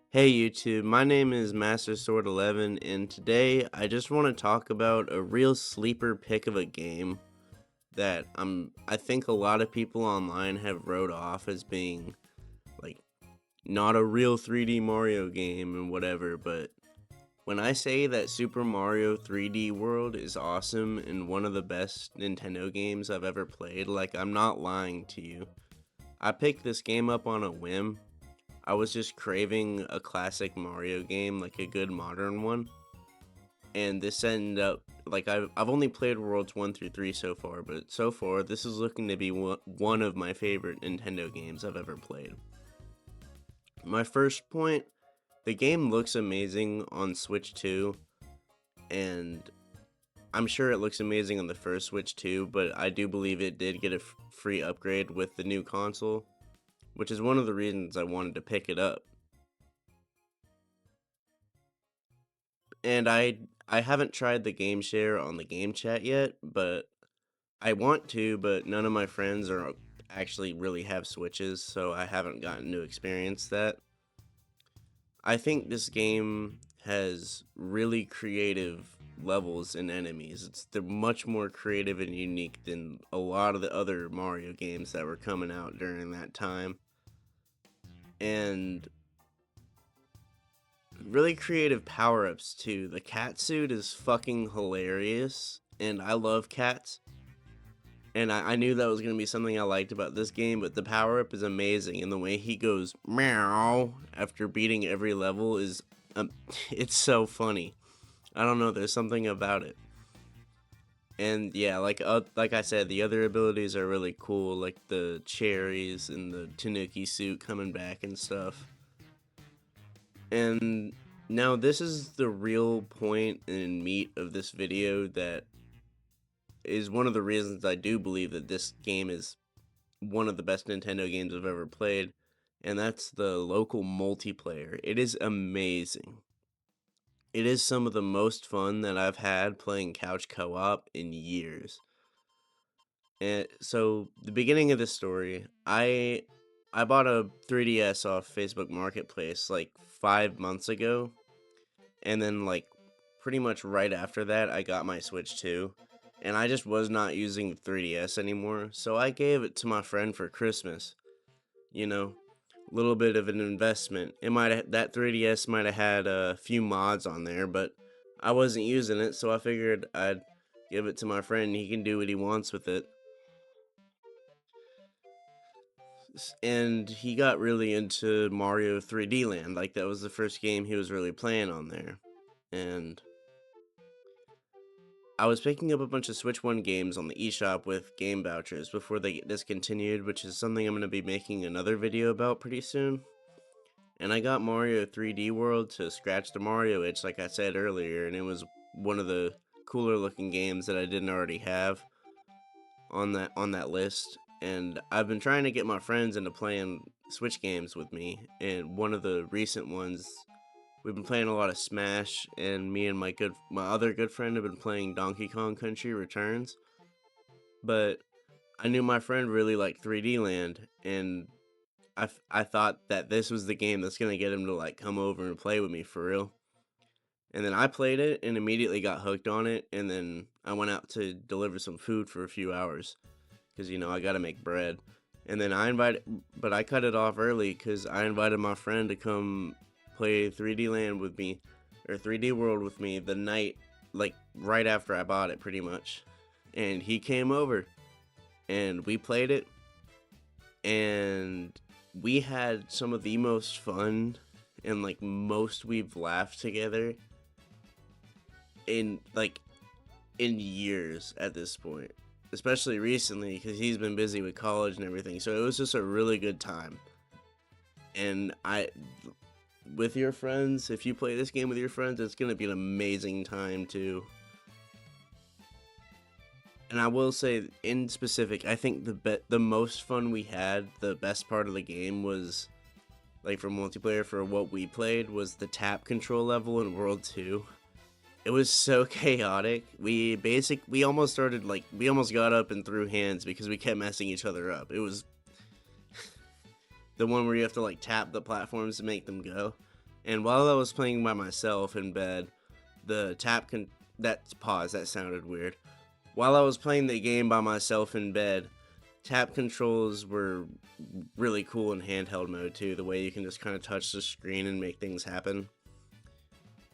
Hey YouTube, my name is Master Sword 11 and today I just want to talk about a real sleeper pick of a game that I think a lot of people online have wrote off as being like not a real 3D Mario game and whatever, but when I say that Super Mario 3D World is awesome and one of the best Nintendo games I've ever played, like I'm not lying to you. I picked this game up on a whim. I was just craving a classic Mario game, like a good modern one. And this ended up, like, I've only played Worlds 1 through 3 so far, but so far, this is looking to be one of my favorite Nintendo games I've ever played. My first point, the game looks amazing on Switch 2, and I'm sure it looks amazing on the first Switch too, but I do believe it did get a free upgrade with the new console, which is one of the reasons I wanted to pick it up. And I haven't tried the game share on the game chat yet, but I want to, but none of my friends are actually really have Switches, so I haven't gotten to experience that. I think this game has really creative levels and enemies. They're much more creative and unique than a lot of the other Mario games that were coming out during that time. And really creative power-ups too. The cat suit is fucking hilarious, and I love cats. And I knew that was going to be something I liked about this game, but the power-up is amazing, and the way he goes meow after beating every level is, it's so funny. I don't know, there's something about it. And yeah, like I said, the other abilities are really cool, like the cherries and the Tanuki suit coming back and stuff. And now this is the real point and meat of this video that is one of the reasons I do believe that this game is one of the best Nintendo games I've ever played, and that's the local multiplayer. It is amazing. It is some of the most fun that I've had playing couch co-op in years. And so the beginning of the story, I bought a 3DS off Facebook Marketplace like 5 months ago, and then like pretty much right after that I got my Switch 2, and I just was not using the 3DS anymore, so I gave it to my friend for Christmas. You know, a little bit of an investment. That 3DS might have had a few mods on there, but I wasn't using it, so I figured I'd give it to my friend. He can do what he wants with it. And he got really into Mario 3D Land. Like that was the first game he was really playing on there. And I was picking up a bunch of Switch 1 games on the eShop with game vouchers before they get discontinued, which is something I'm going to be making another video about pretty soon. And I got Mario 3D World to scratch the Mario itch, like I said earlier, and it was one of the cooler looking games that I didn't already have on that list. And I've been trying to get my friends into playing Switch games with me, and one of the recent ones, we've been playing a lot of Smash, and me and my other good friend have been playing Donkey Kong Country Returns. But I knew my friend really liked 3D Land, and I thought that this was the game that's gonna get him to like come over and play with me for real. And then I played it and immediately got hooked on it, and then I went out to deliver some food for a few hours because I gotta make bread. And then I cut it off early because I invited my friend to come play 3D Land with me, or 3D World with me the night, like right after I bought it, pretty much. And he came over, and we played it, and we had some of the most fun and like most we've laughed together in years at this point, especially recently because he's been busy with college and everything, so it was just a really good time. And with your friends, if you play this game with your friends, it's gonna be an amazing time too. And I will say, in specific, I think the most fun we had, the best part of the game was, like for multiplayer, for what we played, was the tap control level in World 2. It was so chaotic. We almost started, like, we almost got up and threw hands because we kept messing each other up. It was the one where you have to like tap the platforms to make them go. And while I was playing by myself in bed, the that sounded weird. While I was playing the game by myself in bed, tap controls were really cool in handheld mode too, the way you can just kind of touch the screen and make things happen.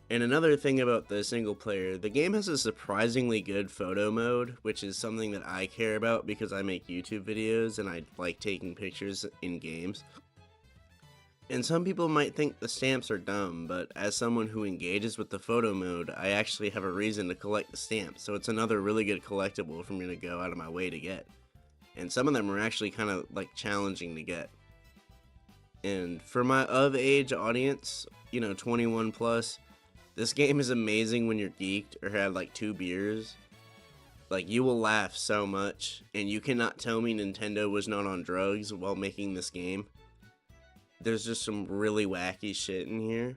And another thing about the single player, the game has a surprisingly good photo mode, which is something that I care about because I make YouTube videos and I like taking pictures in games. And some people might think the stamps are dumb, but as someone who engages with the photo mode, I actually have a reason to collect the stamps, so it's another really good collectible for me to go out of my way to get. And some of them are actually kind of like challenging to get. And for my of age audience, 21 plus, this game is amazing when you're geeked or had like 2 beers. Like, you will laugh so much, and you cannot tell me Nintendo was not on drugs while making this game. There's just some really wacky shit in here.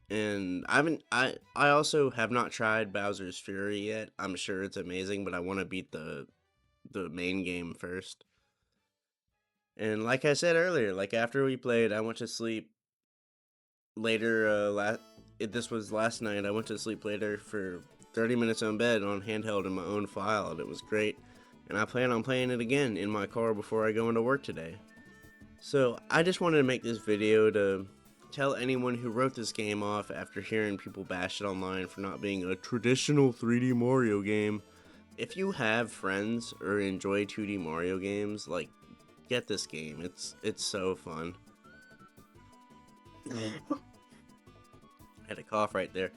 And I also have not tried Bowser's Fury yet. I'm sure it's amazing, but I want to beat the main game first. And like I said earlier, like after we played, I went to sleep later. This was last night. I went to sleep later for 30 minutes on bed on handheld in my own file, and it was great. And I plan on playing it again in my car before I go into work today. So I just wanted to make this video to tell anyone who wrote this game off after hearing people bash it online for not being a traditional 3D Mario game. If you have friends or enjoy 2D Mario games, like, get this game. It's so fun. I had a cough right there.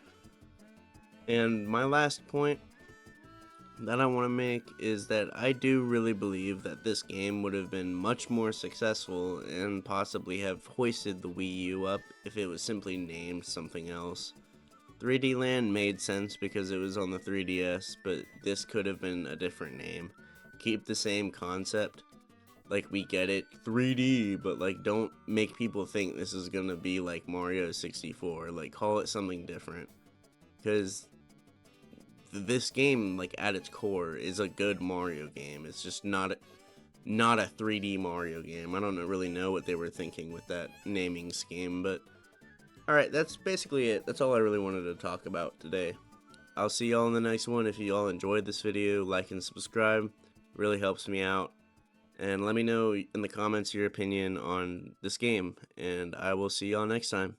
And my last point that I want to make is that I do really believe that this game would have been much more successful and possibly have hoisted the Wii U up if it was simply named something else. 3D Land made sense because it was on the 3DS, but this could have been a different name. Keep the same concept. Like, we get it, 3D, but like, don't make people think this is gonna be like Mario 64. Like, call it something different. Because this game, like, at its core, is a good Mario game. It's just not a 3D Mario game. I don't really know what they were thinking with that naming scheme, but alright, that's basically it. That's all I really wanted to talk about today. I'll see y'all in the next one. If you all enjoyed this video, like and subscribe. It really helps me out. And let me know in the comments your opinion on this game, and I will see y'all next time.